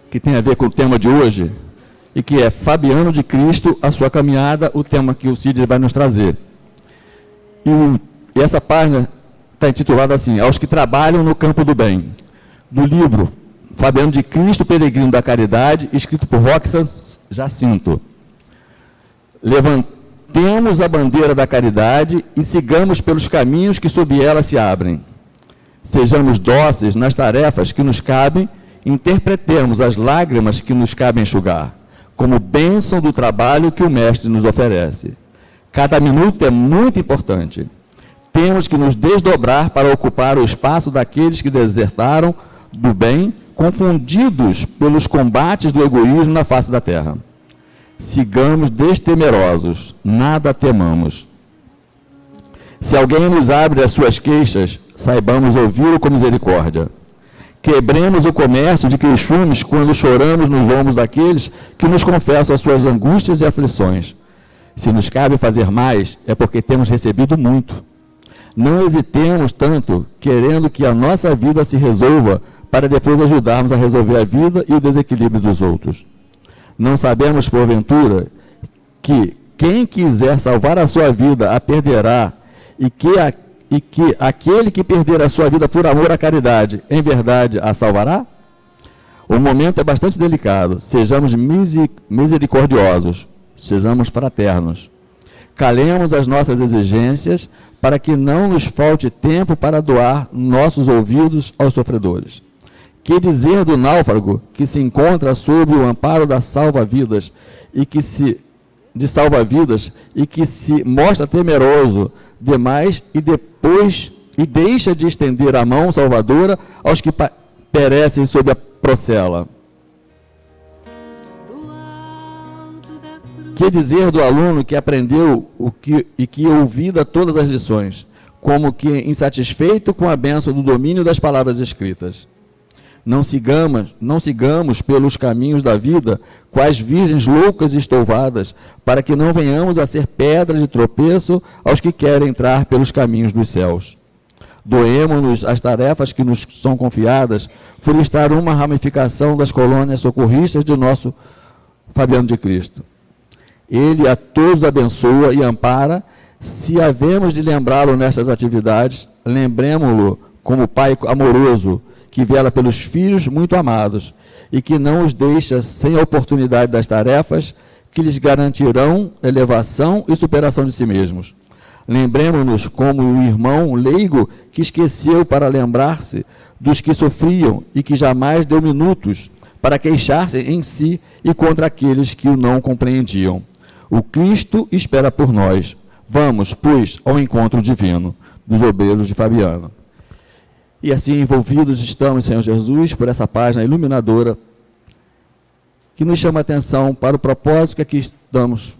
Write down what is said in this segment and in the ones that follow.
que tem a ver com o tema de hoje, e que é Fabiano de Cristo, a sua caminhada, o tema que o Sidney vai nos trazer. E essa página está intitulada assim, Aos que trabalham no campo do bem, do livro Fabiano de Cristo, Peregrino da Caridade, escrito por Roxas Jacinto. Levantemos a bandeira da caridade e sigamos pelos caminhos que sob ela se abrem. Sejamos dóceis nas tarefas que nos cabem, interpretemos as lágrimas que nos cabe enxugar, como bênção do trabalho que o Mestre nos oferece. Cada minuto é muito importante. Temos que nos desdobrar para ocupar o espaço daqueles que desertaram do bem, confundidos pelos combates do egoísmo na face da terra. Sigamos destemerosos, nada temamos. Se alguém nos abre as suas queixas, saibamos ouvi-lo com misericórdia. Quebremos o comércio de queixumes quando choramos nos ombros daqueles que nos confessam as suas angústias e aflições. Se nos cabe fazer mais, é porque temos recebido muito. Não hesitemos tanto, querendo que a nossa vida se resolva, para depois ajudarmos a resolver a vida e o desequilíbrio dos outros. Não sabemos, porventura, que quem quiser salvar a sua vida a perderá, e que aquele que perder a sua vida por amor à caridade, em verdade, a salvará? O momento é bastante delicado. Sejamos misericordiosos, sejamos fraternos. Calemos as nossas exigências para que não nos falte tempo para doar nossos ouvidos aos sofredores. Que dizer do náufrago que se encontra sob o amparo da salva-vidas e que se mostra temeroso demais e depois deixa de estender a mão salvadora aos que perecem sob a procela? Que dizer do aluno que aprendeu e que ouvida todas as lições, como que insatisfeito com a bênção do domínio das palavras escritas? Não sigamos pelos caminhos da vida, quais virgens loucas e estouvadas, para que não venhamos a ser pedra de tropeço aos que querem entrar pelos caminhos dos céus. Doemos-nos as tarefas que nos são confiadas, por estar uma ramificação das colônias socorristas de nosso Fabiano de Cristo. Ele a todos abençoa e ampara. Se havemos de lembrá-lo nestas atividades, lembremo-lo como Pai amoroso, que vela pelos filhos muito amados e que não os deixa sem a oportunidade das tarefas que lhes garantirão elevação e superação de si mesmos. Lembremos-nos como o irmão leigo que esqueceu para lembrar-se dos que sofriam e que jamais deu minutos para queixar-se em si e contra aqueles que o não compreendiam. O Cristo espera por nós. Vamos, pois, ao encontro divino dos obreiros de Fabiano. E assim envolvidos estamos, Senhor Jesus, por essa página iluminadora que nos chama a atenção para o propósito que aqui estamos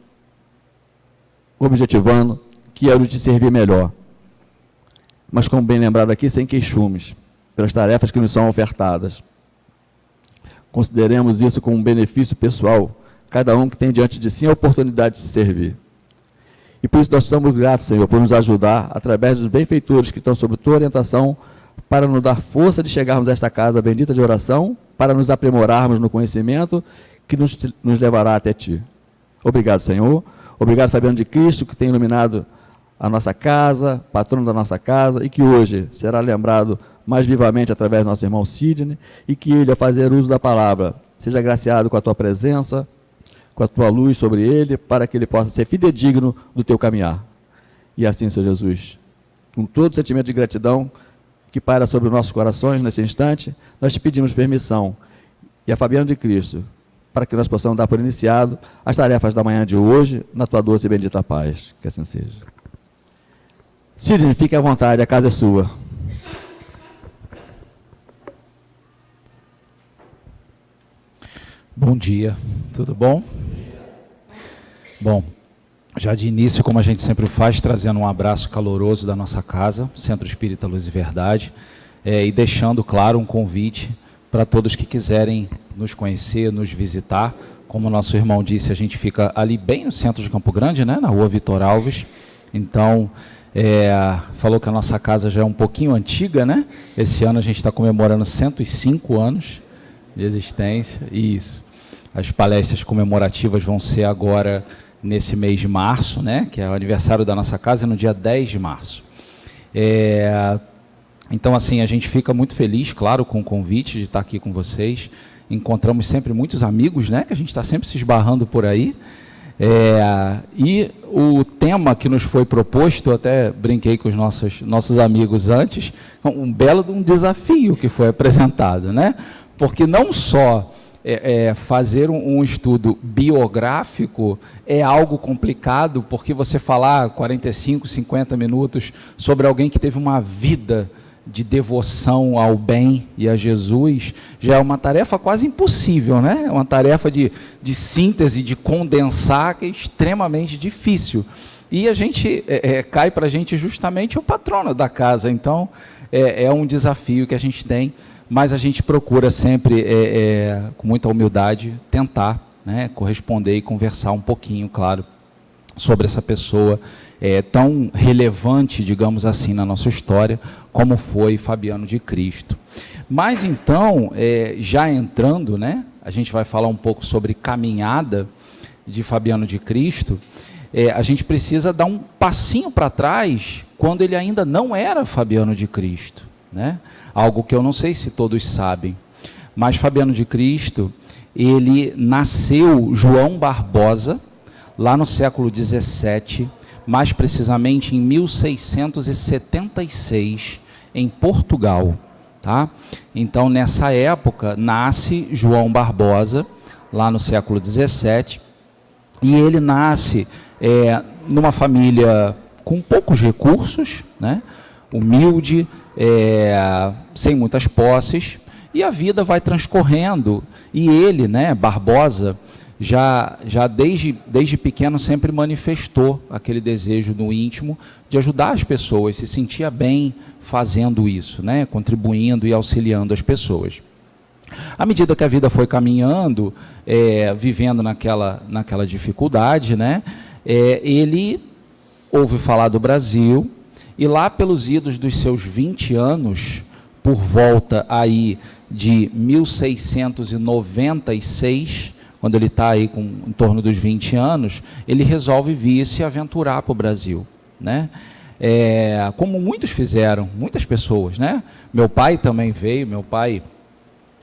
objetivando, que é o de te servir melhor. Mas, como bem lembrado aqui, sem queixumes, pelas tarefas que nos são ofertadas. Consideremos isso como um benefício pessoal, cada um que tem diante de si a oportunidade de servir. E por isso nós somos gratos, Senhor, por nos ajudar, através dos benfeitores que estão sob tua orientação, para nos dar força de chegarmos a esta casa bendita de oração, para nos aprimorarmos no conhecimento que nos levará até Ti. Obrigado, Senhor. Obrigado, Fabiano de Cristo, que tem iluminado a nossa casa, patrono da nossa casa, e que hoje será lembrado mais vivamente através do nosso irmão Sidney, e que ele, a fazer uso da palavra, seja agraciado com a Tua presença, com a Tua luz sobre ele, para que ele possa ser fidedigno do Teu caminhar. E assim, Senhor Jesus, com todo o sentimento de gratidão que paira sobre os nossos corações nesse instante, nós te pedimos permissão, e a Fabiano de Cristo, para que nós possamos dar por iniciado as tarefas da manhã de hoje, na tua doce e bendita paz. Que assim seja. Sidney, fique à vontade, a casa é sua. Bom dia, tudo bom? Bom, já de início, como a gente sempre faz, trazendo um abraço caloroso da nossa casa, Centro Espírita Luz e Verdade, e deixando, claro, um convite para todos que quiserem nos conhecer, nos visitar. Como o nosso irmão disse, a gente fica ali bem no centro de Campo Grande, né, na rua Vitor Alves. Então, falou que a nossa casa já é um pouquinho antiga, né? Esse ano a gente está comemorando 105 anos De existência, isso. As palestras comemorativas vão ser agora nesse mês de março, né? Que é o aniversário da nossa casa, no dia 10 de março. Então, assim, a gente fica muito feliz, claro, com o convite de estar aqui com vocês. Encontramos sempre muitos amigos, né? Que a gente está sempre se esbarrando por aí. E o tema que nos foi proposto, eu até brinquei com os nossos amigos antes, um belo de um desafio que foi apresentado, né? Porque não só fazer um estudo biográfico é algo complicado, porque você falar 45, 50 minutos sobre alguém que teve uma vida de devoção ao bem e a Jesus, já é uma tarefa quase impossível, né? É uma tarefa de síntese, de condensar, que é extremamente difícil. E a gente, cai para a gente justamente o patrono da casa, então é um desafio que a gente tem, mas a gente procura sempre, com muita humildade, tentar, né, corresponder e conversar um pouquinho, claro, sobre essa pessoa tão relevante, digamos assim, na nossa história, como foi Fabiano de Cristo. Mas então, já entrando, né, a gente vai falar um pouco sobre caminhada de Fabiano de Cristo. A gente precisa dar um passinho para trás, quando ele ainda não era Fabiano de Cristo, né? Algo que eu não sei se todos sabem, mas Fabiano de Cristo, ele nasceu João Barbosa, lá no século 17, mais precisamente em 1676, em Portugal, tá? Então, nessa época, nasce João Barbosa, lá no século 17, e ele nasce numa família com poucos recursos, né? Humilde, sem muitas posses, e a vida vai transcorrendo, e ele, né, Barbosa, já desde pequeno sempre manifestou aquele desejo no íntimo de ajudar as pessoas, se sentia bem fazendo isso, né, contribuindo e auxiliando as pessoas. À medida que a vida foi caminhando, vivendo naquela dificuldade, né, ele ouve falar do Brasil, e lá pelos idos dos seus 20 anos, por volta aí de 1696, quando ele está aí em torno dos 20 anos, ele resolve vir se aventurar para o Brasil, né? Como muitos fizeram, muitas pessoas, né? Meu pai também veio, meu pai,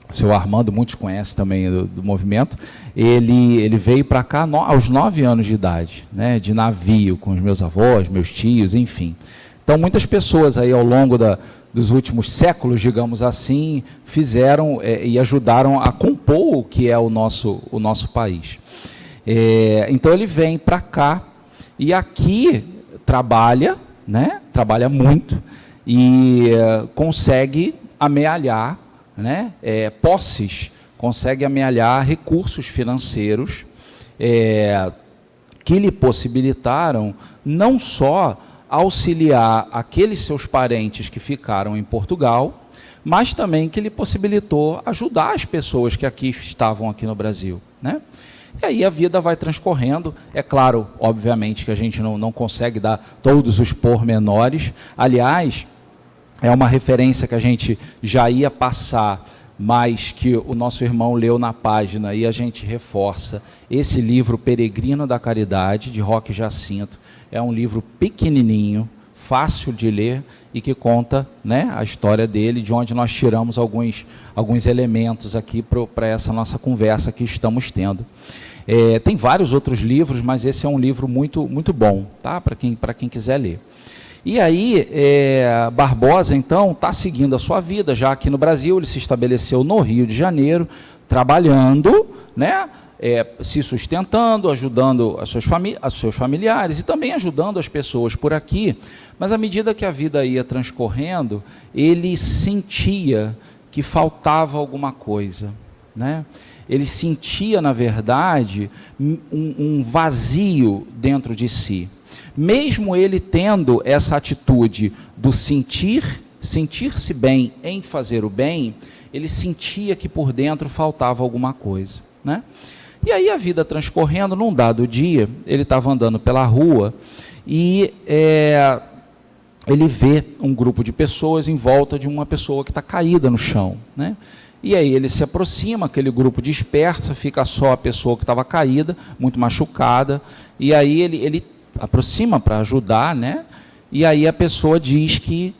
o seu Armando, muitos conhecem também do movimento, ele veio para cá aos 9 anos de idade, né? De navio, com os meus avós, meus tios, enfim. Então, muitas pessoas aí ao longo dos últimos séculos, digamos assim, fizeram e ajudaram a compor o que é o nosso país. Então, ele vem para cá e aqui trabalha, né? Trabalha muito e consegue amealhar, né? Posses, consegue amealhar recursos financeiros que lhe possibilitaram não só auxiliar aqueles seus parentes que ficaram em Portugal, mas também que lhe possibilitou ajudar as pessoas que estavam aqui no Brasil, né? E aí a vida vai transcorrendo. É claro, obviamente, que a gente não consegue dar todos os pormenores. Aliás, é uma referência que a gente já ia passar, mas que o nosso irmão leu na página e a gente reforça. Esse livro, Peregrino da Caridade, de Roque Jacinto, é um livro pequenininho, fácil de ler e que conta, né, a história dele, de onde nós tiramos alguns elementos aqui para essa nossa conversa que estamos tendo. Tem vários outros livros, mas esse é um livro muito, muito bom, tá? Para quem quiser ler. E aí, Barbosa, então, está seguindo a sua vida, já aqui no Brasil. Ele se estabeleceu no Rio de Janeiro, trabalhando, né, se sustentando, ajudando os seus familiares e também ajudando as pessoas por aqui. Mas, à medida que a vida ia transcorrendo, ele sentia que faltava alguma coisa, né? Ele sentia, na verdade, um vazio dentro de si. Mesmo ele tendo essa atitude do sentir-se bem em fazer o bem, ele sentia que por dentro faltava alguma coisa, né? E aí a vida transcorrendo, num dado dia, ele estava andando pela rua e ele vê um grupo de pessoas em volta de uma pessoa que está caída no chão, né? E aí ele se aproxima, aquele grupo dispersa, fica só a pessoa que estava caída, muito machucada, e aí ele aproxima para ajudar, né? E aí a pessoa diz que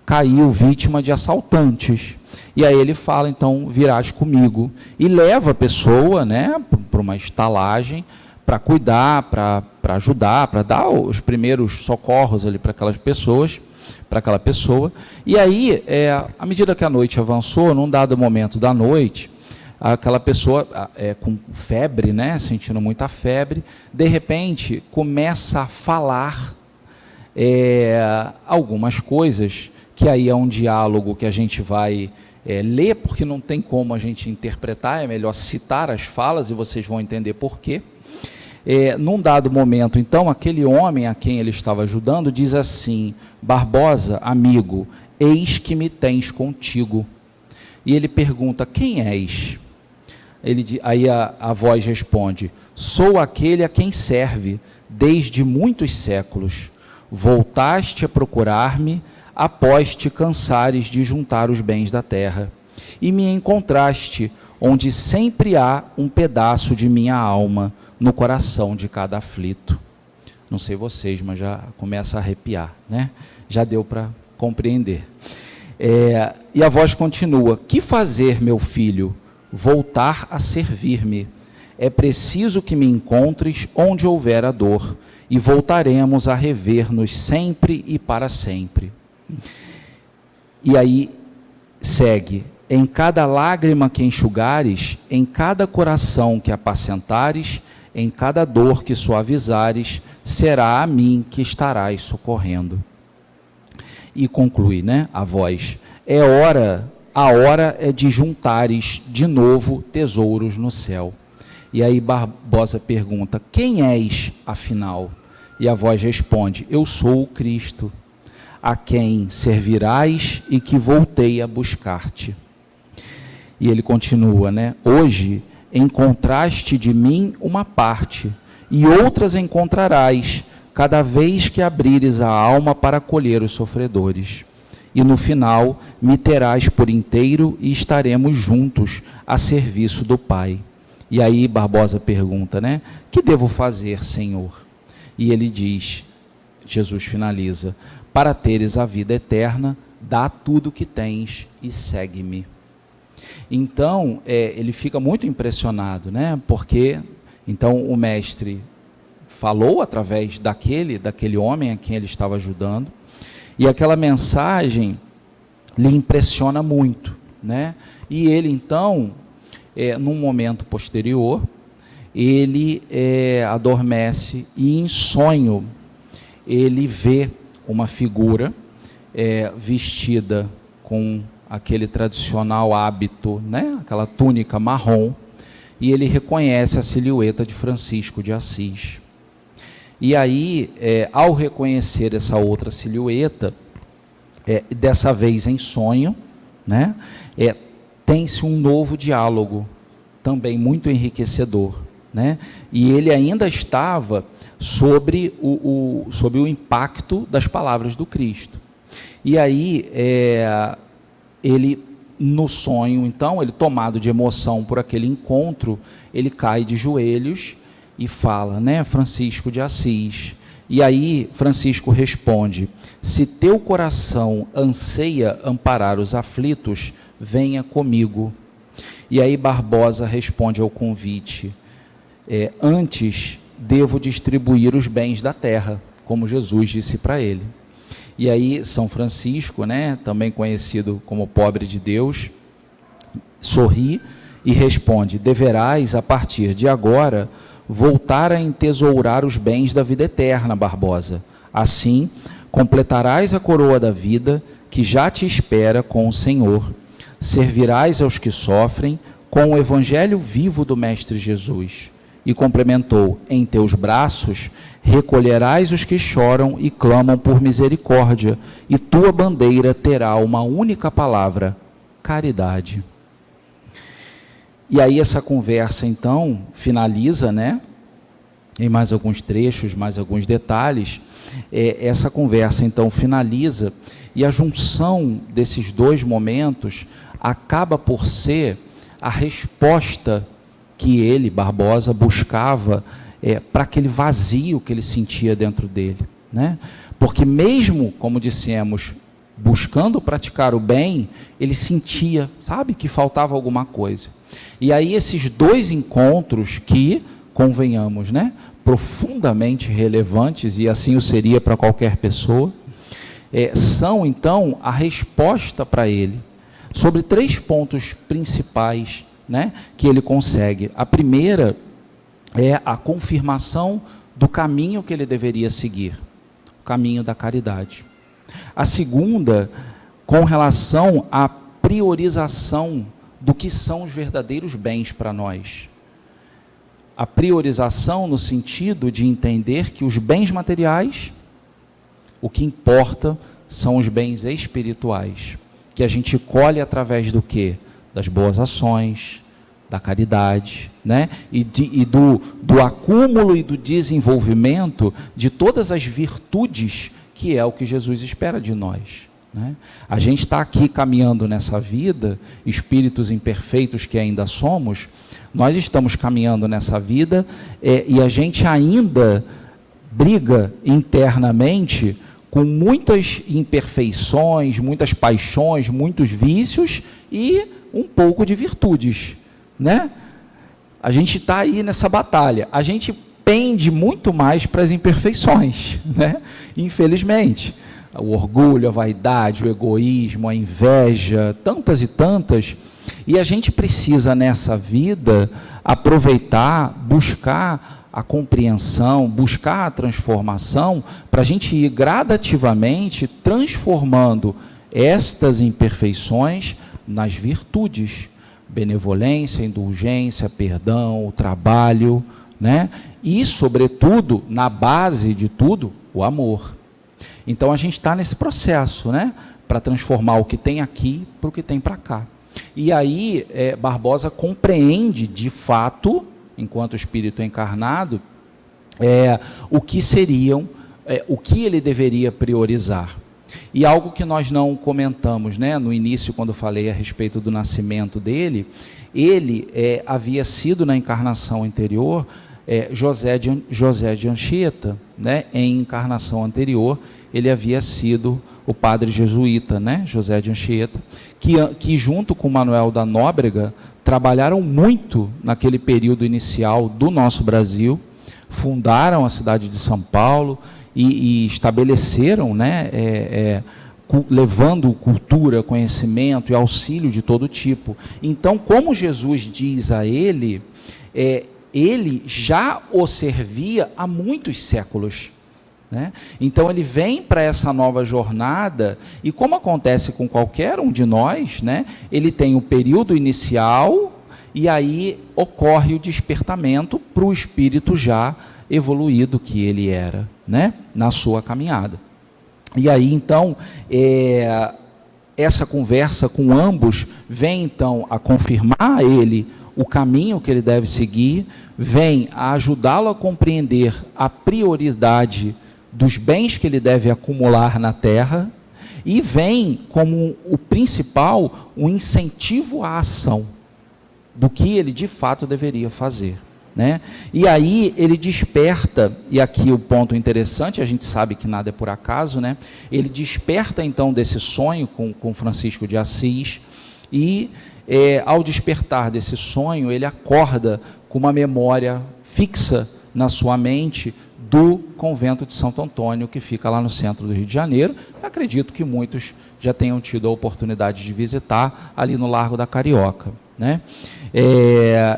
caiu vítima de assaltantes. E aí ele fala, então, virás comigo. E leva a pessoa, né, para uma estalagem, para cuidar, para ajudar, para dar os primeiros socorros ali para aquelas pessoas, para aquela pessoa. E aí, à medida que a noite avançou, num dado momento da noite, aquela pessoa com febre, né, sentindo muita febre, de repente começa a falar algumas coisas, que aí é um diálogo que a gente vai ler, porque não tem como a gente interpretar, é melhor citar as falas e vocês vão entender por quê. Num dado momento, então, aquele homem a quem ele estava ajudando diz assim: Barbosa, amigo, eis que me tens contigo. E ele pergunta: quem és? Aí a voz responde: sou aquele a quem serve desde muitos séculos. Voltaste a procurar-me após te cansares de juntar os bens da terra, e me encontraste onde sempre há um pedaço de minha alma no coração de cada aflito. Não sei vocês, mas já começa a arrepiar, né? Já deu para compreender. E a voz continua: que fazer, meu filho? Voltar a servir-me. É preciso que me encontres onde houver a dor, e voltaremos a rever-nos sempre e para sempre. E aí segue: em cada lágrima que enxugares, em cada coração que apacentares, em cada dor que suavizares, será a mim que estarás socorrendo. E conclui, né, a voz: a hora é de juntares de novo tesouros no céu. E aí Barbosa pergunta: quem és, afinal? E a voz responde: eu sou o Cristo, a quem servirás e que voltei a buscar-te. E ele continua, né? Hoje encontraste de mim uma parte, e outras encontrarás, cada vez que abrires a alma para acolher os sofredores. E no final me terás por inteiro e estaremos juntos a serviço do Pai. E aí Barbosa pergunta, né? Que devo fazer, Senhor? E ele diz, Jesus finaliza: para teres a vida eterna, dá tudo o que tens e segue-me. Então, ele fica muito impressionado, né? Porque, então, o mestre falou através daquele homem a quem ele estava ajudando, e aquela mensagem lhe impressiona muito, né? E ele, então, num momento posterior, ele adormece e, em sonho, ele vê uma figura vestida com aquele tradicional hábito, né? Aquela túnica marrom, e ele reconhece a silhueta de Francisco de Assis. E aí, ao reconhecer essa outra silhueta, dessa vez em sonho, né? Tem-se um novo diálogo, também muito enriquecedor, né? E ele ainda estava sobre o impacto das palavras do Cristo. E aí, ele, no sonho, então, ele tomado de emoção por aquele encontro, ele cai de joelhos e fala, né, Francisco de Assis. E aí Francisco responde: se teu coração anseia amparar os aflitos, venha comigo. E aí Barbosa responde ao convite: antes devo distribuir os bens da terra, como Jesus disse para ele. E aí São Francisco, né, também conhecido como pobre de Deus, sorri e responde: deverás, a partir de agora, voltar a entesourar os bens da vida eterna, Barbosa. Assim, completarás a coroa da vida que já te espera com o Senhor. Servirás aos que sofrem com o evangelho vivo do Mestre Jesus. E complementou: em teus braços recolherás os que choram e clamam por misericórdia, e tua bandeira terá uma única palavra: caridade. E aí essa conversa, então, finaliza, né? Em mais alguns trechos, mais alguns detalhes. Essa conversa, então, finaliza, E a junção desses dois momentos acaba por ser a resposta que ele, Barbosa, buscava para aquele vazio que ele sentia dentro dele, né? Porque mesmo, como dissemos, buscando praticar o bem, ele sentia, sabe, que faltava alguma coisa. E aí esses dois encontros que, convenhamos, né, profundamente relevantes, e assim o seria para qualquer pessoa, são então a resposta para ele sobre 3 pontos principais, né, que ele consegue. A primeira é a confirmação do caminho que ele deveria seguir, o caminho da caridade. A segunda, com relação à priorização do que são os verdadeiros bens para nós. A priorização no sentido de entender que os bens materiais, o que importa são os bens espirituais, que a gente colhe através do quê? Das boas ações, da caridade, né? E do acúmulo e do desenvolvimento de todas as virtudes, que é o que Jesus espera de nós, né? A gente está aqui caminhando nessa vida, espíritos imperfeitos que ainda somos, nós estamos caminhando nessa vida e a gente ainda briga internamente com muitas imperfeições, muitas paixões, muitos vícios e um pouco de virtudes, né? A gente está aí nessa batalha, a gente pende muito mais para as imperfeições, né? Infelizmente, o orgulho, a vaidade, o egoísmo, a inveja, tantas e tantas, e a gente precisa nessa vida aproveitar, buscar a compreensão, buscar a transformação, para a gente ir gradativamente transformando estas imperfeições nas virtudes, benevolência, indulgência, perdão, o trabalho, né? E, sobretudo, na base de tudo, o amor. Então, a gente está nesse processo, né? Para transformar o que tem aqui para o que tem para cá. E aí, Barbosa compreende, de fato, enquanto espírito encarnado, o que seriam, o que ele deveria priorizar. E algo que nós não comentamos, né, no início, quando falei a respeito do nascimento dele, ele havia sido, na encarnação anterior, José de Anchieta, né, em encarnação anterior, ele havia sido o padre jesuíta, né, José de Anchieta, que junto com Manuel da Nóbrega, trabalharam muito naquele período inicial do nosso Brasil, fundaram a cidade de São Paulo e estabeleceram, né, levando cultura, conhecimento e auxílio de todo tipo. Então, como Jesus diz a ele, ele já o servia há muitos séculos, né? Então ele vem para essa nova jornada, e como acontece com qualquer um de nós, né, ele tem o período inicial, e aí ocorre o despertamento para o espírito já evoluído que ele era, né, na sua caminhada. E aí então, essa conversa com ambos vem então a confirmar a ele o caminho que ele deve seguir, vem a ajudá-lo a compreender a prioridade dos bens que ele deve acumular na terra, e vem como o principal, um incentivo à ação, do que ele de fato deveria fazer, né? E aí ele desperta, e aqui o ponto interessante, a gente sabe que nada é por acaso, né? Ele desperta então desse sonho com Francisco de Assis, e ao despertar desse sonho, ele acorda com uma memória fixa na sua mente do convento de Santo Antônio, que fica lá no centro do Rio de Janeiro. Acredito que muitos já tenham tido a oportunidade de visitar, ali no Largo da Carioca, né?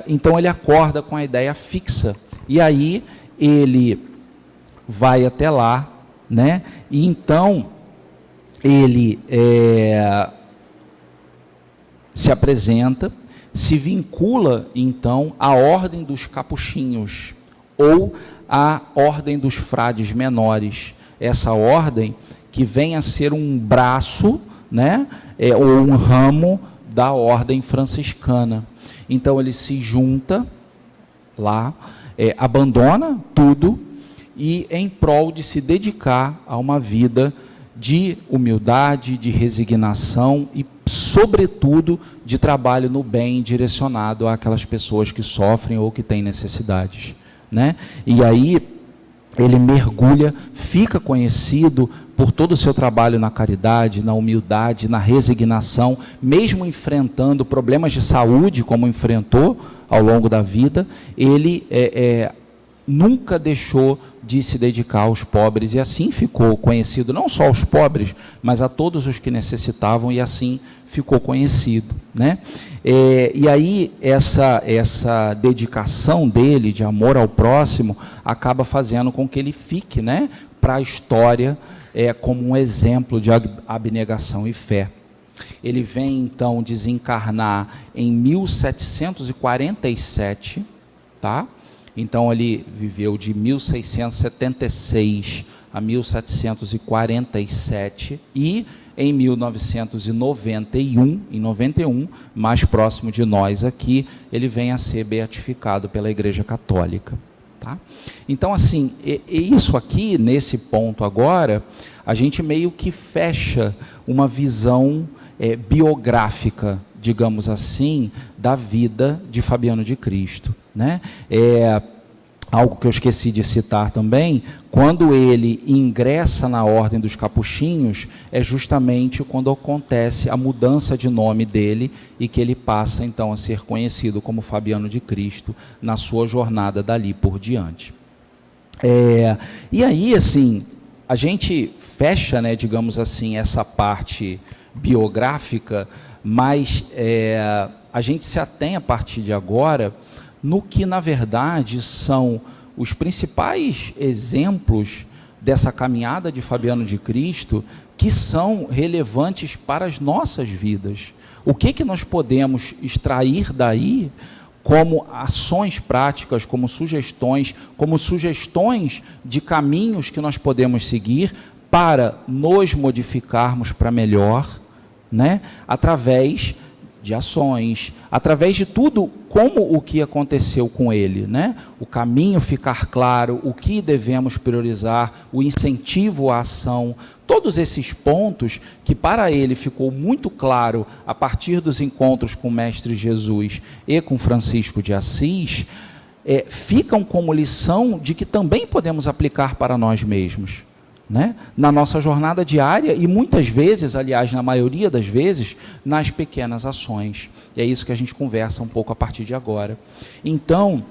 Então ele acorda com a ideia fixa, e aí ele vai até lá, né? E então ele se apresenta, se vincula então à ordem dos capuchinhos, ou à ordem dos frades menores, essa ordem que vem a ser um braço, né, ou um ramo da ordem franciscana. Então ele se junta lá, abandona tudo, e em prol de se dedicar a uma vida de humildade, de resignação e, sobretudo, de trabalho no bem direcionado àquelas pessoas que sofrem ou que têm necessidades, né? E aí ele mergulha, fica conhecido por todo o seu trabalho na caridade, na humildade, na resignação, mesmo enfrentando problemas de saúde, como enfrentou ao longo da vida, ele nunca deixou de se dedicar aos pobres, e assim ficou conhecido, não só aos pobres, mas a todos os que necessitavam, e assim ficou conhecido, né? E aí essa dedicação dele, de amor ao próximo, acaba fazendo com que ele fique, né, para a história como um exemplo de abnegação e fé. Ele vem, então, desencarnar em 1747, tá? Então, ele viveu de 1676 a 1747, e em 1991, em 91, mais próximo de nós aqui, ele vem a ser beatificado pela Igreja Católica. Tá? Então, assim, isso aqui, nesse ponto agora, a gente meio que fecha uma visão biográfica, digamos assim, da vida de Fabiano de Cristo, né? Algo que eu esqueci de citar também, quando ele ingressa na Ordem dos Capuchinhos, é justamente quando acontece a mudança de nome dele e que ele passa, então, a ser conhecido como Fabiano de Cristo na sua jornada dali por diante. E aí, assim, a gente fecha, né, digamos assim, essa parte biográfica, mas a gente se atém a partir de agora no que, na verdade, são os principais exemplos dessa caminhada de Fabiano de Cristo, que são relevantes para as nossas vidas. O que nós podemos extrair daí como ações práticas, como sugestões de caminhos que nós podemos seguir para nos modificarmos para melhor, né? Através de ações, através de tudo, como o que aconteceu com ele, né? O caminho ficar claro, o que devemos priorizar, o incentivo à ação, todos esses pontos que para ele ficou muito claro a partir dos encontros com o Mestre Jesus e com Francisco de Assis, ficam como lição de que também podemos aplicar para nós mesmos, né? Na nossa jornada diária e muitas vezes, aliás, na maioria das vezes, nas pequenas ações. E é isso que a gente conversa um pouco a partir de agora. Então,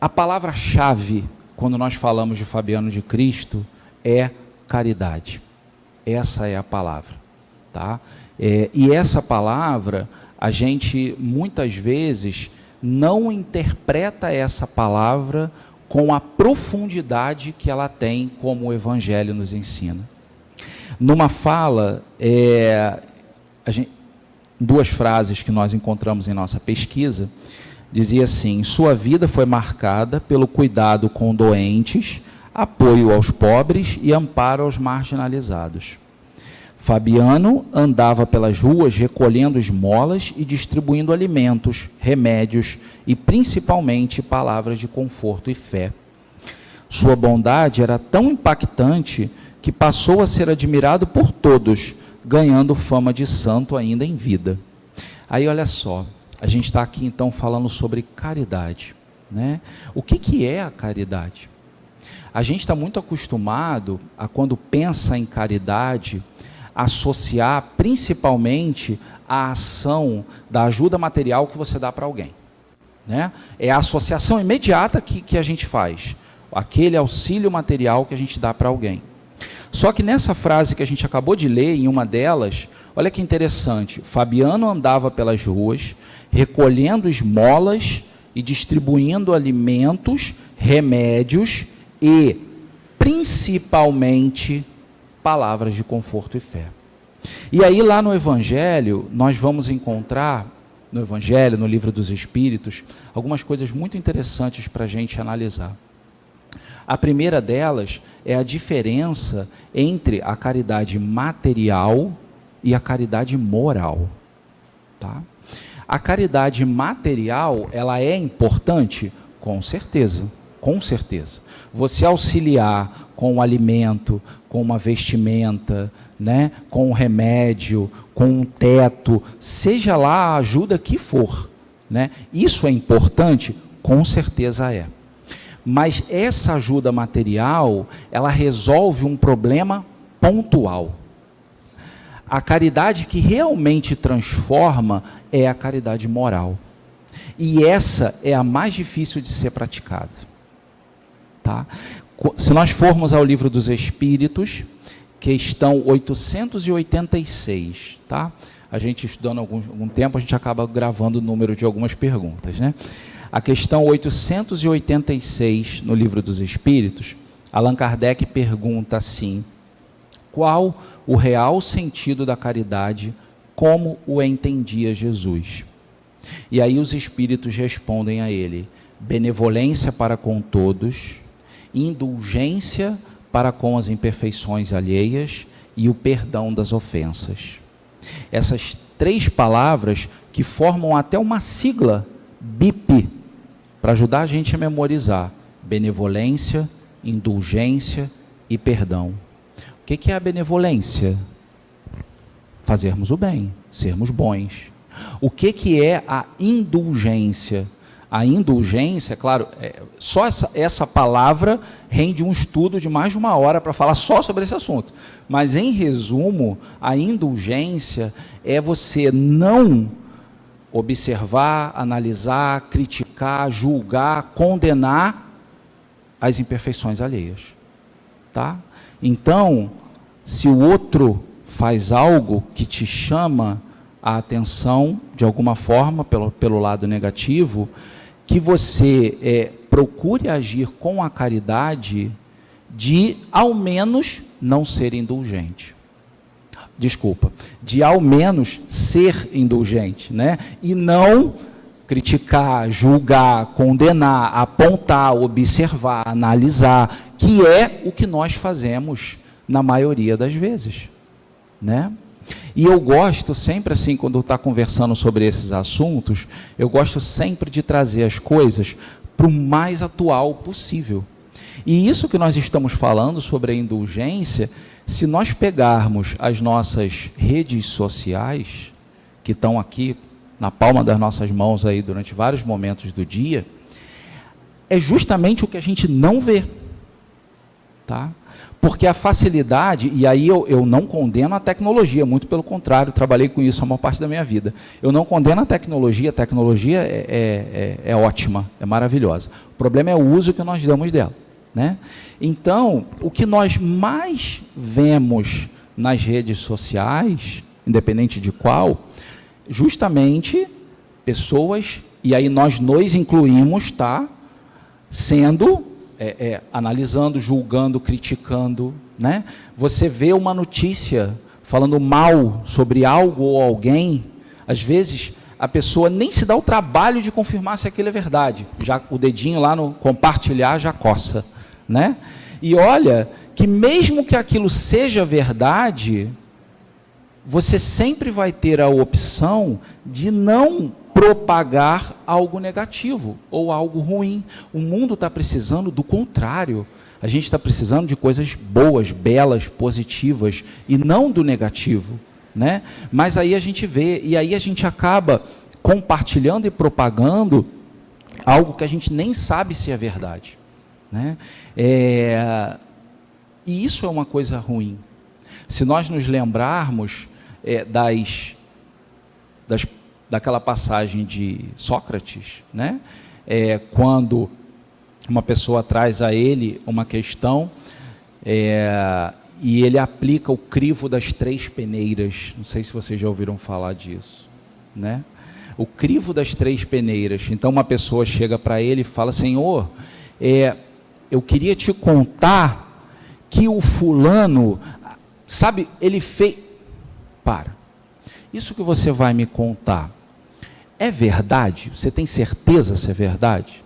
a palavra-chave, quando nós falamos de Fabiano de Cristo, é caridade. Essa é a palavra, tá? E essa palavra, a gente muitas vezes não interpreta essa palavra com a profundidade que ela tem, como o Evangelho nos ensina. Numa fala, duas frases que nós encontramos em nossa pesquisa, dizia assim: sua vida foi marcada pelo cuidado com doentes, apoio aos pobres e amparo aos marginalizados. Fabiano andava pelas ruas recolhendo esmolas e distribuindo alimentos, remédios e principalmente palavras de conforto e fé. Sua bondade era tão impactante que passou a ser admirado por todos, ganhando fama de santo ainda em vida. Aí olha só, a gente está aqui então falando sobre caridade, né? O que é a caridade? A gente está muito acostumado a, quando pensa em caridade, associar principalmente a ação da ajuda material que você dá para alguém, né? É a associação imediata que a gente faz, aquele auxílio material que a gente dá para alguém. Só que nessa frase que a gente acabou de ler, em uma delas, olha que interessante, Fabiano andava pelas ruas, recolhendo esmolas e distribuindo alimentos, remédios e, principalmente, palavras de conforto e fé. E aí lá no Evangelho, nós vamos encontrar, no Evangelho, no Livro dos Espíritos, algumas coisas muito interessantes para a gente analisar. A primeira delas é a diferença entre a caridade material e a caridade moral. Tá? A caridade material, ela é importante? Com certeza. com certeza. Você auxiliar com o alimento, com uma vestimenta, né, com um remédio, com um teto, seja lá a ajuda que for, né? Isso é importante? Com certeza é. Mas essa ajuda material, ela resolve um problema pontual. A caridade que realmente transforma é a caridade moral. E essa é a mais difícil de ser praticada. Tá? Se nós formos ao Livro dos Espíritos, questão 886, tá? A gente estudando algum tempo, a gente acaba gravando o número de algumas perguntas, né? A questão 886, no Livro dos Espíritos, Allan Kardec pergunta assim: qual o real sentido da caridade, como o entendia Jesus? E aí os Espíritos respondem a ele: benevolência para com todos, indulgência para com as imperfeições alheias e o perdão das ofensas. Essas três palavras que formam até uma sigla, BIP, para ajudar a gente a memorizar: benevolência, indulgência e perdão. O que é a benevolência? Fazermos o bem, sermos bons. O que é a indulgência? A indulgência, claro, só essa palavra rende um estudo de mais de 1 hora para falar só sobre esse assunto. Mas, em resumo, a indulgência é você não observar, analisar, criticar, julgar, condenar as imperfeições alheias. Tá? Então, se o outro faz algo que te chama a atenção, de alguma forma, pelo lado negativo, que você procure agir com a caridade de, ao menos, não ser indulgente. Desculpa, de ao menos ser indulgente, né? E não criticar, julgar, condenar, apontar, observar, analisar, que é o que nós fazemos na maioria das vezes, né? E eu gosto sempre assim, quando está conversando sobre esses assuntos, eu gosto sempre de trazer as coisas para o mais atual possível. E isso que nós estamos falando sobre a indulgência, se nós pegarmos as nossas redes sociais, que estão aqui na palma das nossas mãos aí durante vários momentos do dia, é justamente o que a gente não vê, tá? Porque a facilidade, e aí eu não condeno a tecnologia, muito pelo contrário, trabalhei com isso a maior parte da minha vida. Eu não condeno a tecnologia é ótima, é maravilhosa. O problema é o uso que nós damos dela, né? Então, o que nós mais vemos nas redes sociais, independente de qual, justamente pessoas, e aí nós nos incluímos, tá? Sendo... analisando, julgando, criticando, né? Você vê uma notícia falando mal sobre algo ou alguém, às vezes a pessoa nem se dá o trabalho de confirmar se aquilo é verdade, já o dedinho lá no compartilhar já coça, né? E olha que mesmo que aquilo seja verdade, você sempre vai ter a opção de não propagar algo negativo ou algo ruim. O mundo está precisando do contrário. A gente está precisando de coisas boas, belas, positivas, e não do negativo, né? Mas aí a gente vê, e aí a gente acaba compartilhando e propagando algo que a gente nem sabe se é verdade, né? E isso é uma coisa ruim. Se nós nos lembrarmos daquela passagem de Sócrates, né? Quando uma pessoa traz a ele uma questão e ele aplica o crivo das 3 peneiras. Não sei se vocês já ouviram falar disso, né? O crivo das 3 peneiras. Então uma pessoa chega para ele e fala: Senhor, eu queria te contar que o fulano, sabe, ele fez... Isso que você vai me contar é verdade? Você tem certeza se é verdade?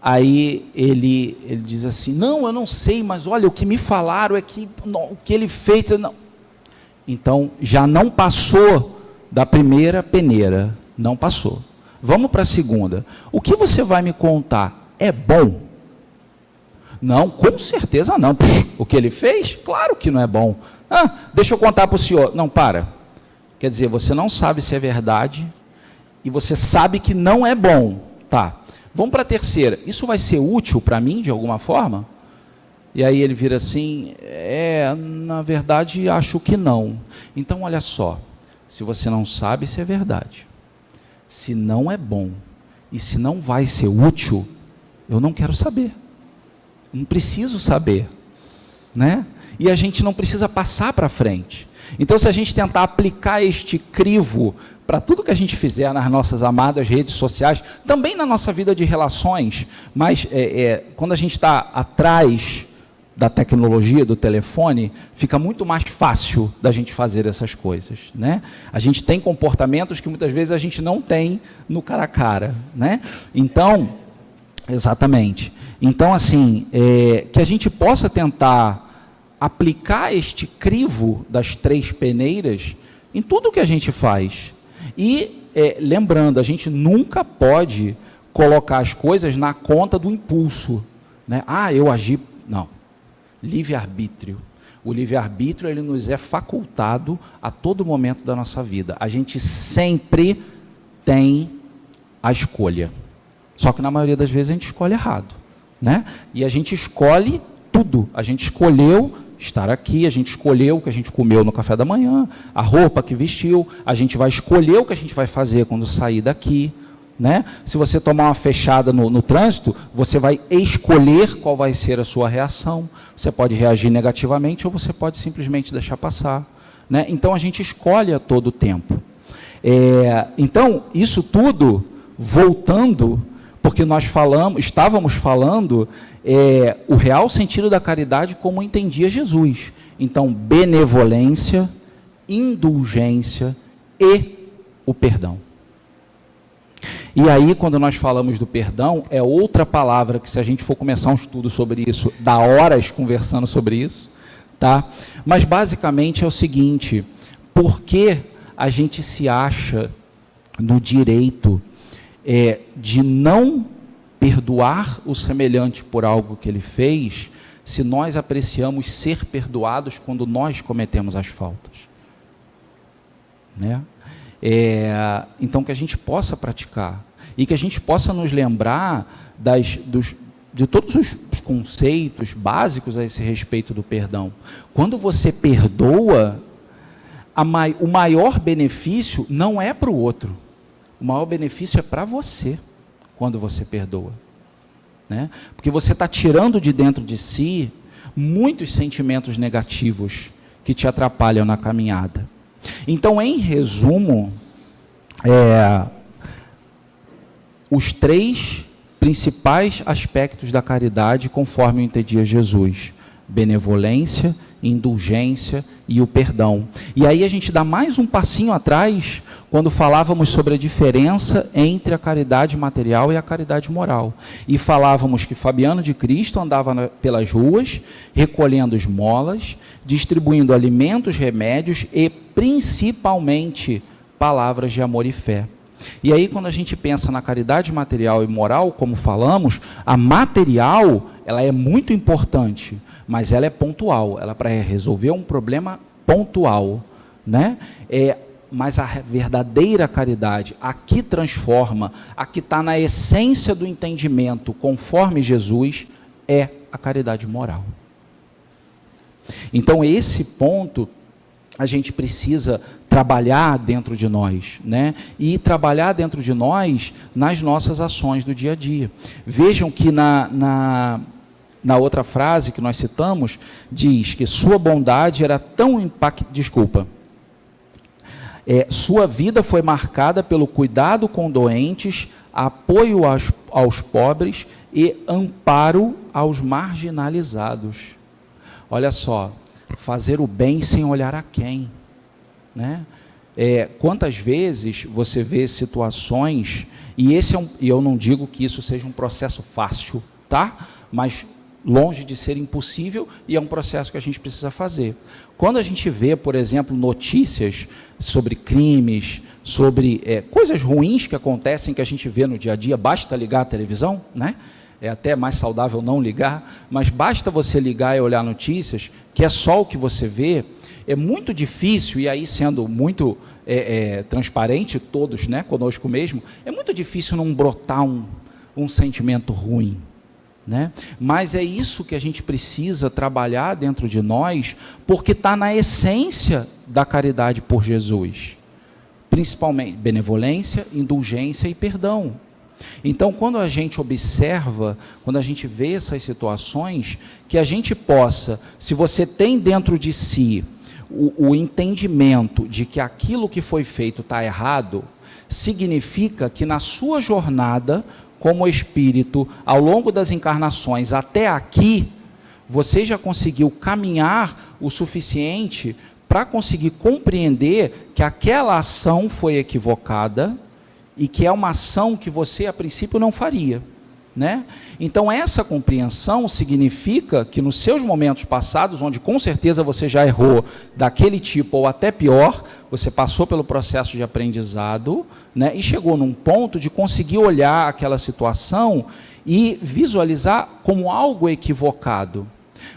Aí ele diz assim: não, eu não sei, mas olha, o que me falaram é que o que ele fez... Não. Então, já não passou da primeira peneira, não passou. Vamos para a segunda. O que você vai me contar é bom? Não, com certeza não. O que ele fez? Claro que não é bom. Deixa eu contar para o senhor. Não, para. Quer dizer, você não sabe se é verdade e você sabe que não é bom. Tá. Vamos para a terceira. Isso vai ser útil para mim de alguma forma? E aí ele vira assim, na verdade, acho que não. Então, olha só, se você não sabe se é verdade, se não é bom e se não vai ser útil, eu não quero saber. Não preciso saber, né? E a gente não precisa passar para frente. Então, se a gente tentar aplicar este crivo para tudo que a gente fizer nas nossas amadas redes sociais, também na nossa vida de relações, mas quando a gente está atrás da tecnologia, do telefone, fica muito mais fácil da gente fazer essas coisas, né? A gente tem comportamentos que muitas vezes a gente não tem no cara a cara, né? Então, exatamente. Então, assim, que a gente possa tentar aplicar este crivo das 3 peneiras em tudo que a gente faz. E, lembrando, a gente nunca pode colocar as coisas na conta do impulso, né? Eu agi... Não. Livre-arbítrio. O livre-arbítrio, ele nos é facultado a todo momento da nossa vida. A gente sempre tem a escolha. Só que na maioria das vezes a gente escolhe errado, né? E a gente escolhe tudo. A gente escolheu estar aqui, a gente escolheu o que a gente comeu no café da manhã, a roupa que vestiu, a gente vai escolher o que a gente vai fazer quando sair daqui, né? Se você tomar uma fechada no trânsito, você vai escolher qual vai ser a sua reação. Você pode reagir negativamente ou você pode simplesmente deixar passar, né? Então, a gente escolhe a todo tempo. Então, isso tudo, voltando, porque nós estávamos falando o real sentido da caridade como entendia Jesus. Então, benevolência, indulgência e o perdão. E aí, quando nós falamos do perdão, é outra palavra que, se a gente for começar um estudo sobre isso, dá horas conversando sobre isso, tá? Mas, basicamente, é o seguinte: por que a gente se acha no direito de não perdoar o semelhante por algo que ele fez, se nós apreciamos ser perdoados quando nós cometemos as faltas? Né? Então, que a gente possa praticar e que a gente possa nos lembrar de todos os conceitos básicos a esse respeito do perdão. Quando você perdoa, o maior benefício não é para o outro, o maior benefício é para você, quando você perdoa, né? Porque você está tirando de dentro de si muitos sentimentos negativos que te atrapalham na caminhada. Então, em resumo, os 3 principais aspectos da caridade, conforme eu entendia Jesus: benevolência, indulgência e o perdão. E aí a gente dá mais um passinho atrás, quando falávamos sobre a diferença entre a caridade material e a caridade moral. E falávamos que Fabiano de Cristo andava pelas ruas, recolhendo esmolas, distribuindo alimentos, remédios e, principalmente, palavras de amor e fé. E aí, quando a gente pensa na caridade material e moral, como falamos, a material, ela é muito importante, mas ela é pontual, ela é para resolver um problema pontual, né? Mas a verdadeira caridade, a que transforma, a que está na essência do entendimento, conforme Jesus, é a caridade moral. Então, esse ponto a gente precisa trabalhar dentro de nós, né? E trabalhar dentro de nós nas nossas ações do dia a dia. Vejam que na outra frase que nós citamos, diz que sua bondade era tão sua vida foi marcada pelo cuidado com doentes, apoio aos pobres e amparo aos marginalizados. Olha só, fazer o bem sem olhar a quem, né? Quantas vezes você vê situações, e eu não digo que isso seja um processo fácil, tá? Mas longe de ser impossível, e é um processo que a gente precisa fazer. Quando a gente vê, por exemplo, notícias sobre crimes, sobre coisas ruins que acontecem, que a gente vê no dia a dia, basta ligar a televisão, né? é até mais saudável não ligar, mas basta você ligar e olhar notícias, que é só o que você vê. É muito difícil, e aí sendo muito transparente, todos, né, conosco mesmo, é muito difícil não brotar um sentimento ruim, né? Mas é isso que a gente precisa trabalhar dentro de nós, porque está na essência da caridade por Jesus, principalmente benevolência, indulgência e perdão. Então, quando a gente observa, quando a gente vê essas situações, que a gente possa, se você tem dentro de si o entendimento de que aquilo que foi feito está errado, significa que na sua jornada como espírito, ao longo das encarnações até aqui, você já conseguiu caminhar o suficiente para conseguir compreender que aquela ação foi equivocada e que é uma ação que você a princípio não faria, né? Então essa compreensão significa que nos seus momentos passados, onde com certeza você já errou daquele tipo ou até pior, você passou pelo processo de aprendizado, né, e chegou num ponto de conseguir olhar aquela situação e visualizar como algo equivocado.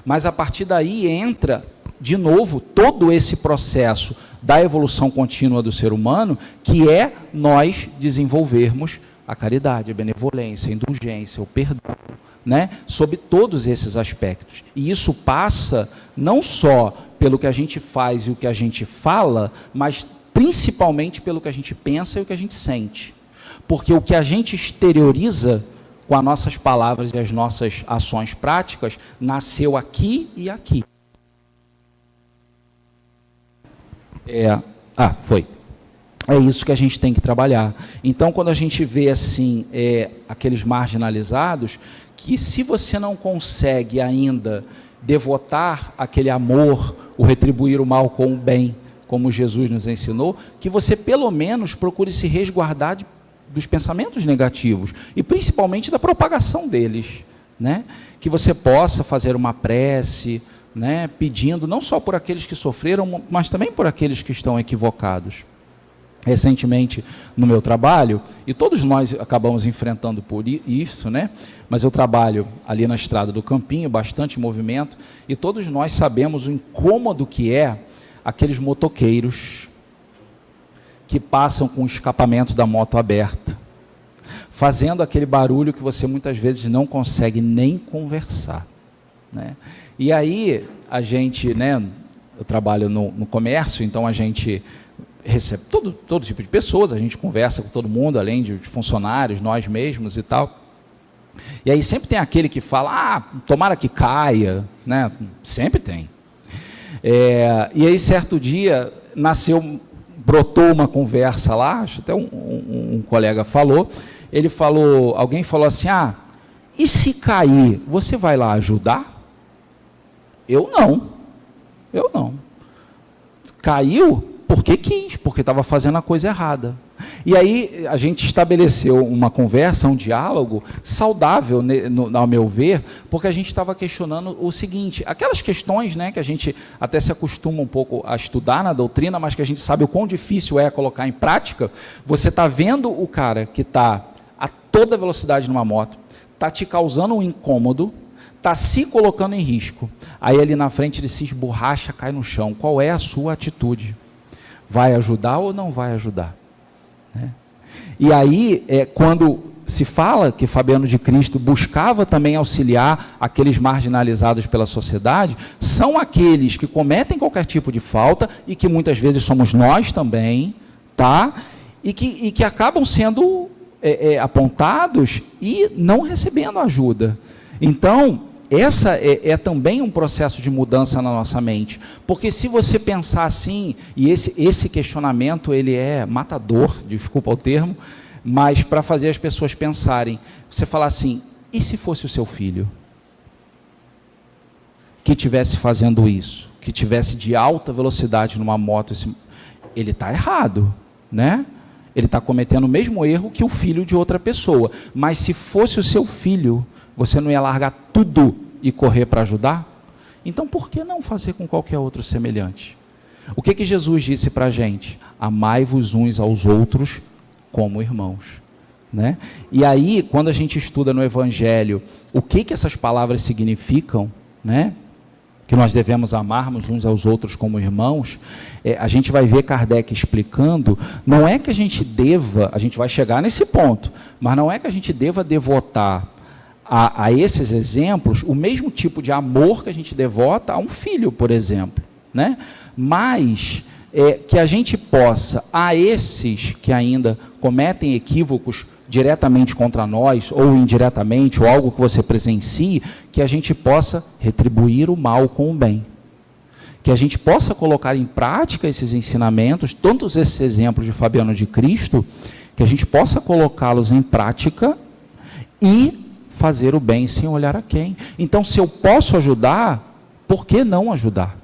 Mas a partir daí entra de novo todo esse processo da evolução contínua do ser humano, que é nós desenvolvermos a caridade, a benevolência, a indulgência, o perdão, né? Sob todos esses aspectos. E isso passa não só pelo que a gente faz e o que a gente fala, mas principalmente pelo que a gente pensa e o que a gente sente. Porque o que a gente exterioriza com as nossas palavras e as nossas ações práticas, nasceu aqui e aqui. Foi. É isso que a gente tem que trabalhar. Então, quando a gente vê assim, aqueles marginalizados, que se você não consegue ainda devotar aquele amor, o retribuir o mal com o bem, como Jesus nos ensinou, que você pelo menos procure se resguardar dos pensamentos negativos, e principalmente da propagação deles, né? Que você possa fazer uma prece, né, pedindo não só por aqueles que sofreram, mas também por aqueles que estão equivocados. Recentemente, no meu trabalho, e todos nós acabamos enfrentando por isso, né? Mas eu trabalho ali na estrada do Campinho, bastante movimento, e todos nós sabemos o incômodo que é aqueles motoqueiros que passam com o escapamento da moto aberta, fazendo aquele barulho que você muitas vezes não consegue nem conversar, né? E aí, a gente, né, eu trabalho no comércio, então a gente recebe todo tipo de pessoas, a gente conversa com todo mundo, além de funcionários, nós mesmos e tal. E aí sempre tem aquele que fala, tomara que caia, né? Sempre tem. E aí certo dia brotou uma conversa lá, acho até um colega falou, alguém falou assim, e se cair, você vai lá ajudar? Eu não. Caiu porque quis, porque estava fazendo a coisa errada. E aí a gente estabeleceu uma conversa, um diálogo saudável, ao meu ver, porque a gente estava questionando o seguinte, aquelas questões, né, que a gente até se acostuma um pouco a estudar na doutrina, mas que a gente sabe o quão difícil é colocar em prática. Você está vendo o cara que está a toda velocidade numa moto, está te causando um incômodo, está se colocando em risco. Aí ali na frente ele se esborracha, cai no chão. Qual é a sua atitude? Vai ajudar ou não vai ajudar? Né? E aí, quando se fala que Fabiano de Cristo buscava também auxiliar aqueles marginalizados pela sociedade, são aqueles que cometem qualquer tipo de falta, e que muitas vezes somos nós também, tá? E que acabam sendo apontados e não recebendo ajuda. Então, essa é também um processo de mudança na nossa mente, porque se você pensar assim, e esse questionamento ele é matador, desculpa o termo, mas para fazer as pessoas pensarem, você falar assim, e se fosse o seu filho que estivesse fazendo isso, que estivesse de alta velocidade numa moto, ele está errado, né? Ele está cometendo o mesmo erro que o filho de outra pessoa, mas se fosse o seu filho, você não ia largar tudo e correr para ajudar? Então, por que não fazer com qualquer outro semelhante? O que Jesus disse para a gente? Amai-vos uns aos outros como irmãos. né? E aí, quando a gente estuda no Evangelho o que essas palavras significam, né? Que nós devemos amarmos uns aos outros como irmãos, a gente vai ver Kardec explicando, não é que a gente vai chegar nesse ponto, mas não é que a gente deva devotar a esses exemplos o mesmo tipo de amor que a gente devota a um filho, por exemplo, né? Mas que a gente possa, a esses que ainda cometem equívocos diretamente contra nós, ou indiretamente, ou algo que você presencie, que a gente possa retribuir o mal com o bem. Que a gente possa colocar em prática esses ensinamentos, todos esses exemplos de Fabiano de Cristo, que a gente possa colocá-los em prática e fazer o bem sem olhar a quem. Então, se eu posso ajudar, por que não ajudar?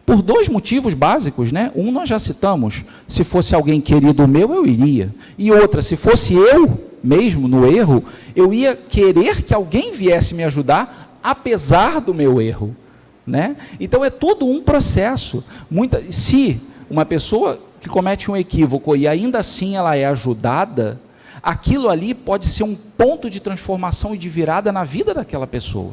Por dois motivos básicos, né? Um nós já citamos, se fosse alguém querido meu, eu iria. E outra, se fosse eu mesmo no erro, eu ia querer que alguém viesse me ajudar, apesar do meu erro, né? Então é todo um processo. Se uma pessoa que comete um equívoco e ainda assim ela é ajudada, aquilo ali pode ser um ponto de transformação e de virada na vida daquela pessoa,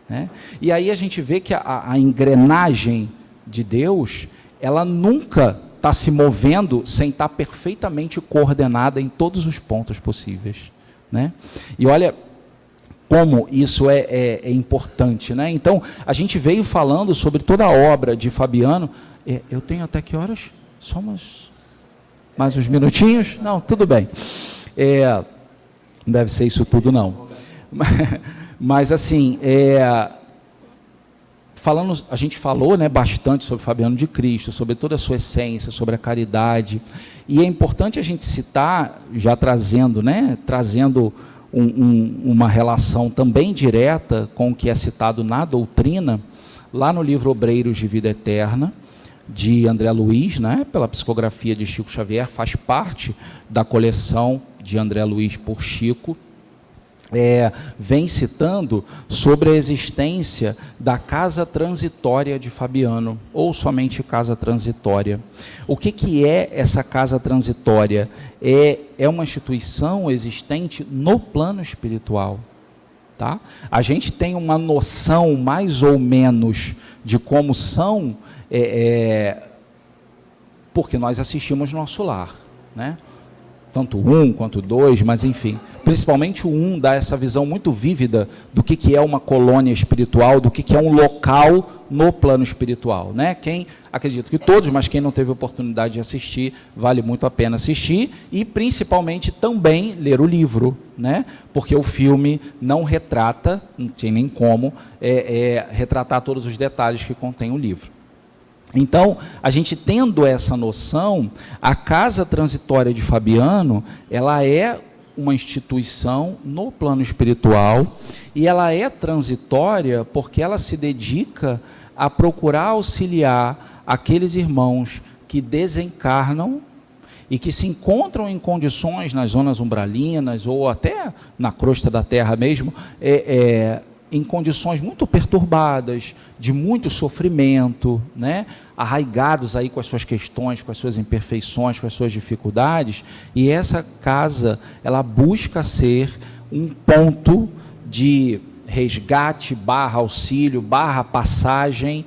né? E aí a gente vê que a engrenagem de Deus, ela nunca está se movendo sem estar perfeitamente coordenada em todos os pontos possíveis, né? E olha como isso é importante, né? Então, a gente veio falando sobre toda a obra de Fabiano. Eu tenho até que horas? Só mais uns minutinhos? Não, tudo bem. Não deve ser isso tudo, não. Mas assim, a gente falou, né, bastante sobre Fabiano de Cristo, sobre toda a sua essência, sobre a caridade, e é importante a gente citar, já trazendo uma relação também direta com o que é citado na doutrina, lá no livro Obreiros de Vida Eterna, de André Luiz, né, pela psicografia de Chico Xavier, faz parte da coleção de André Luiz por Chico, vem citando sobre a existência da casa transitória de Fabiano, ou somente casa transitória. O que é essa casa transitória? É uma instituição existente no plano espiritual. Tá? A gente tem uma noção mais ou menos de como são, porque nós assistimos Nosso Lar, né? Tanto o 1 quanto o 2, mas enfim, principalmente o 1 dá essa visão muito vívida do que é uma colônia espiritual, do que é um local no plano espiritual, né? Quem, acredito que todos, mas quem não teve oportunidade de assistir, vale muito a pena assistir, e principalmente também ler o livro, né? Porque o filme não retrata, não tem nem como, retratar todos os detalhes que contém o livro. Então, a gente tendo essa noção, a casa transitória de Fabiano, ela é uma instituição no plano espiritual, e ela é transitória porque ela se dedica a procurar auxiliar aqueles irmãos que desencarnam e que se encontram em condições nas zonas umbralinas ou até na crosta da terra mesmo, em condições muito perturbadas, de muito sofrimento, né? Arraigados aí com as suas questões, com as suas imperfeições, com as suas dificuldades, e essa casa, ela busca ser um ponto de resgate, auxílio, passagem,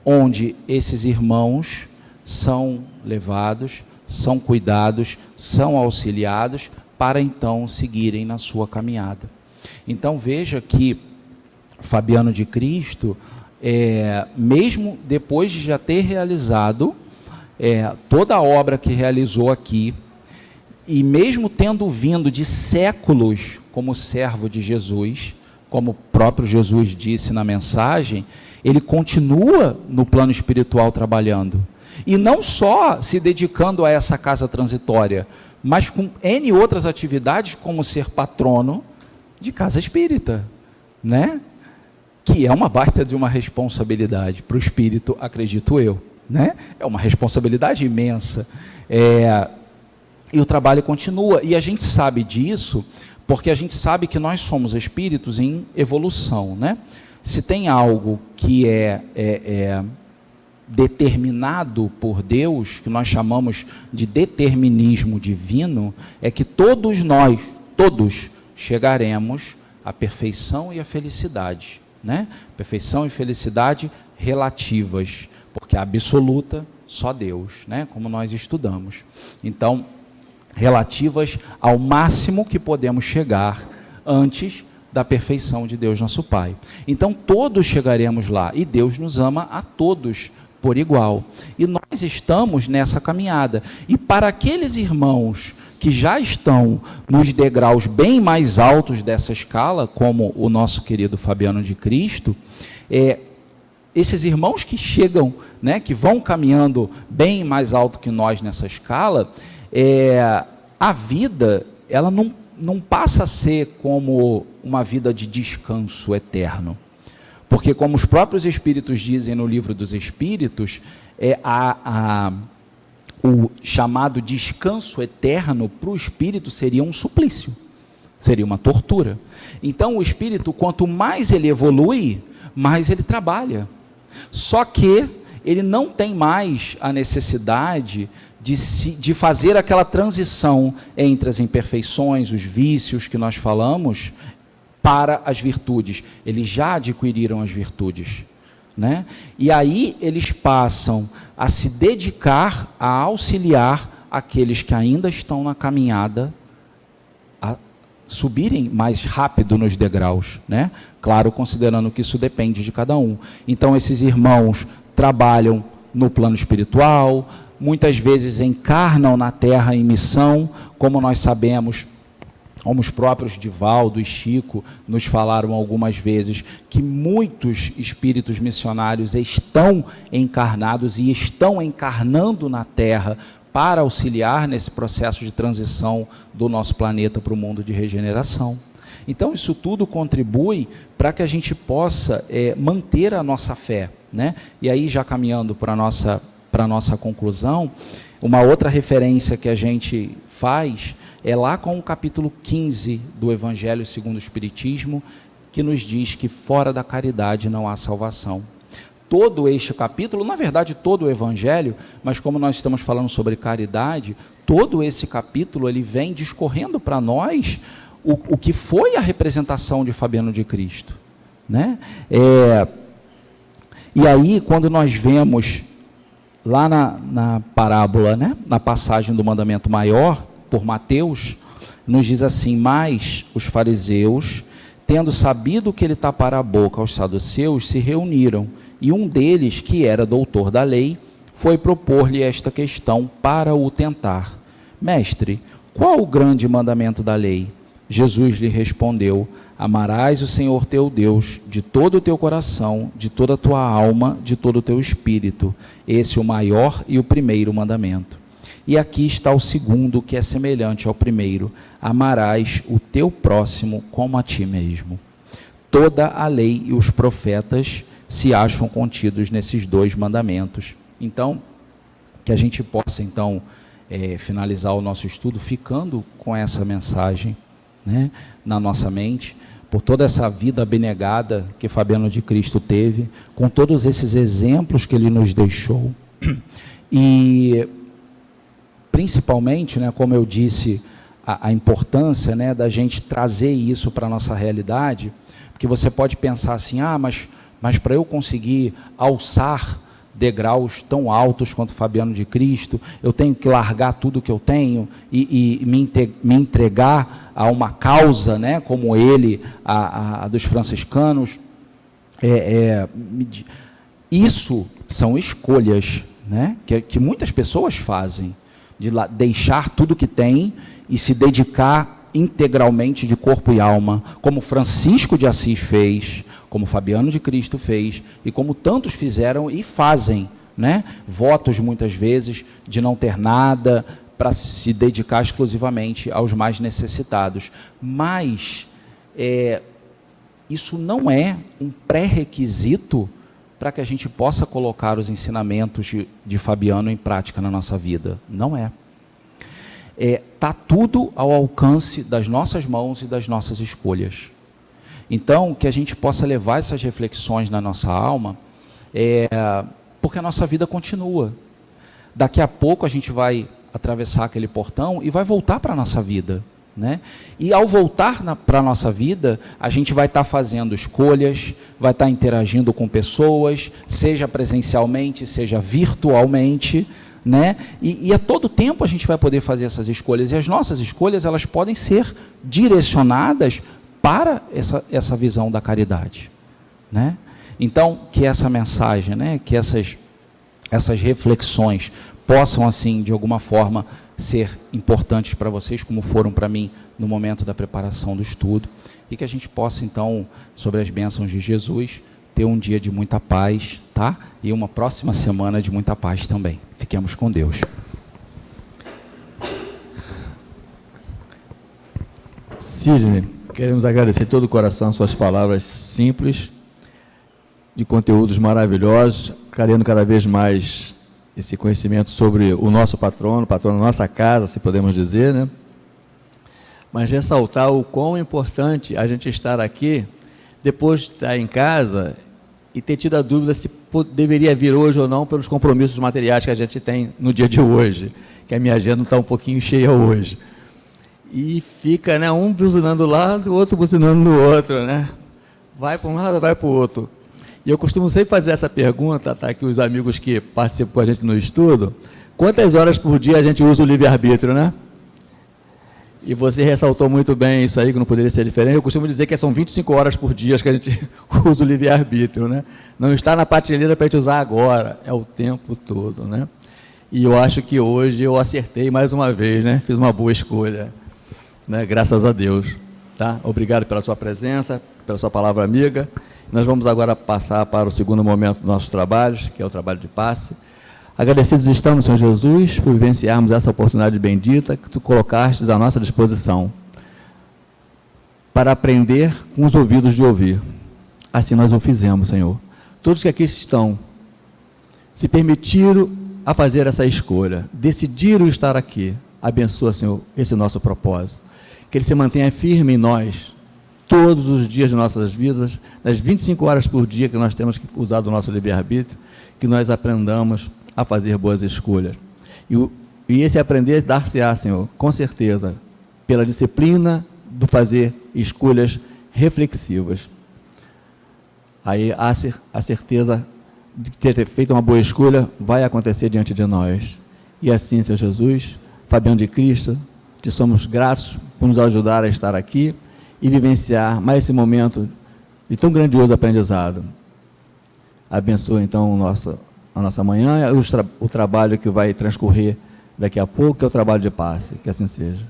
onde esses irmãos são levados, são cuidados, são auxiliados, para então seguirem na sua caminhada. Então veja que Fabiano de Cristo, mesmo depois de já ter realizado toda a obra que realizou aqui, e mesmo tendo vindo de séculos como servo de Jesus, como o próprio Jesus disse na mensagem, ele continua no plano espiritual trabalhando, e não só se dedicando a essa casa transitória, mas com N outras atividades, como ser patrono de casa espírita, né? Que é uma baita de uma responsabilidade para o espírito, acredito eu, né? É uma responsabilidade imensa, e o trabalho continua, e a gente sabe disso, porque a gente sabe que nós somos espíritos em evolução, né? Se tem algo que determinado por Deus, que nós chamamos de determinismo divino, é que todos nós, todos, chegaremos à perfeição e à felicidade, né? Perfeição e felicidade relativas, porque a absoluta só Deus, né? Como nós estudamos. Então, relativas ao máximo que podemos chegar antes da perfeição de Deus nosso Pai. Então, todos chegaremos lá, e Deus nos ama a todos por igual. E nós estamos nessa caminhada. E para aqueles irmãos que já estão nos degraus bem mais altos dessa escala, como o nosso querido Fabiano de Cristo, esses irmãos que chegam, né, que vão caminhando bem mais alto que nós nessa escala, a vida, ela não passa a ser como uma vida de descanso eterno. Porque, como os próprios Espíritos dizem no Livro dos Espíritos, o chamado descanso eterno para o Espírito seria um suplício, seria uma tortura. Então, o Espírito, quanto mais ele evolui, mais ele trabalha. Só que ele não tem mais a necessidade de fazer aquela transição entre as imperfeições, os vícios que nós falamos, para as virtudes. Eles já adquiriram as virtudes, né? E aí eles passam a se dedicar a auxiliar aqueles que ainda estão na caminhada a subirem mais rápido nos degraus, né? Claro, considerando que isso depende de cada um. Então, esses irmãos trabalham no plano espiritual, muitas vezes encarnam na Terra em missão, como nós sabemos, como os próprios Divaldo e Chico nos falaram algumas vezes, que muitos espíritos missionários estão encarnados e estão encarnando na Terra para auxiliar nesse processo de transição do nosso planeta para o mundo de regeneração. Então, isso tudo contribui para que a gente possa manter a nossa fé, né? E aí, já caminhando para a nossa conclusão, uma outra referência que a gente faz é lá com o capítulo 15 do Evangelho segundo o Espiritismo, que nos diz que fora da caridade não há salvação. Todo este capítulo, na verdade todo o Evangelho, mas como nós estamos falando sobre caridade, todo esse capítulo ele vem discorrendo para nós o que foi a representação de Fabiano de Cristo, né? E aí, quando nós vemos lá na parábola, né, na passagem do mandamento maior, por Mateus, nos diz assim: mas os fariseus, tendo sabido que ele tapara a boca aos saduceus, se reuniram, e um deles, que era doutor da lei, foi propor-lhe esta questão para o tentar: mestre, qual o grande mandamento da lei? Jesus lhe respondeu: amarás o Senhor teu Deus de todo o teu coração, de toda a tua alma, de todo o teu espírito. Esse é o maior e o primeiro mandamento. E aqui está o segundo, que é semelhante ao primeiro: amarás o teu próximo como a ti mesmo. Toda a lei e os profetas se acham contidos nesses dois mandamentos. Então, que a gente possa, então, finalizar o nosso estudo ficando com essa mensagem, né, na nossa mente, por toda essa vida abnegada que Fabiano de Cristo teve, com todos esses exemplos que ele nos deixou, e principalmente, né, como eu disse, a importância, né, da gente trazer isso para a nossa realidade, porque você pode pensar assim: mas para eu conseguir alçar degraus tão altos quanto Fabiano de Cristo, eu tenho que largar tudo que eu tenho e me entregar a uma causa, né, como ele, a dos franciscanos. Isso são escolhas, né, que muitas pessoas fazem, de deixar tudo que tem e se dedicar integralmente de corpo e alma, como Francisco de Assis fez, como Fabiano de Cristo fez, e como tantos fizeram e fazem, né? Votos muitas vezes de não ter nada, para se dedicar exclusivamente aos mais necessitados. Mas isso não é um pré-requisito para que a gente possa colocar os ensinamentos de Fabiano em prática na nossa vida. Não é. Está tudo ao alcance das nossas mãos e das nossas escolhas. Então, que a gente possa levar essas reflexões na nossa alma, porque a nossa vida continua. Daqui a pouco a gente vai atravessar aquele portão e vai voltar para a nossa vida, né? E ao voltar para a nossa vida, a gente vai estar fazendo escolhas, vai estar interagindo com pessoas, seja presencialmente, seja virtualmente, né? E a todo tempo a gente vai poder fazer essas escolhas, e as nossas escolhas, elas podem ser direcionadas para essa visão da caridade, né? Então, que essa mensagem, né, que essas reflexões possam, assim, de alguma forma, ser importantes para vocês, como foram para mim no momento da preparação do estudo, e que a gente possa, então, sobre as bênçãos de Jesus, ter um dia de muita paz, tá? E uma próxima semana de muita paz também. Fiquemos com Deus. Sidney, queremos agradecer de todo o coração suas palavras simples, de conteúdos maravilhosos, clareando cada vez mais esse conhecimento sobre o nosso patrono da nossa casa, se podemos dizer, né? Mas ressaltar o quão importante a gente estar aqui, depois de estar em casa e ter tido a dúvida se deveria vir hoje ou não pelos compromissos materiais que a gente tem no dia de hoje, que a minha agenda está um pouquinho cheia hoje. E fica, né, um buzinando do lado, o outro buzinando no outro, né? Vai para um lado, vai para o outro. E eu costumo sempre fazer essa pergunta, tá, que os amigos que participam com a gente no estudo, quantas horas por dia a gente usa o livre-arbítrio, né? E você ressaltou muito bem isso aí, que não poderia ser diferente. Eu costumo dizer que são 25 horas por dia que a gente usa o livre-arbítrio, né? Não está na prateleira para a gente usar agora, é o tempo todo, né? E eu acho que hoje eu acertei mais uma vez, né? Fiz uma boa escolha, né? Graças a Deus, tá? Obrigado pela sua presença, pela sua palavra amiga. Nós vamos agora passar para o segundo momento dos nossos trabalhos, que é o trabalho de passe. Agradecidos estamos, Senhor Jesus, por vivenciarmos essa oportunidade bendita que Tu colocastes à nossa disposição, para aprender com os ouvidos de ouvir. Assim nós o fizemos, Senhor. Todos que aqui estão, se permitiram a fazer essa escolha, decidiram estar aqui, abençoa, Senhor, esse nosso propósito. Que Ele se mantenha firme em nós, todos os dias de nossas vidas, nas 25 horas por dia que nós temos que usar do nosso livre-arbítrio, que nós aprendamos a fazer boas escolhas. E esse aprender dar-se-á, Senhor, com certeza, pela disciplina do fazer escolhas reflexivas. Aí a certeza de ter feito uma boa escolha vai acontecer diante de nós. E assim, Senhor Jesus, Fabiano de Cristo, te somos gratos por nos ajudar a estar aqui e vivenciar mais esse momento de tão grandioso aprendizado. Abençoa, então, a nossa manhã e o trabalho que vai transcorrer daqui a pouco, que é o trabalho de passe. Que assim seja.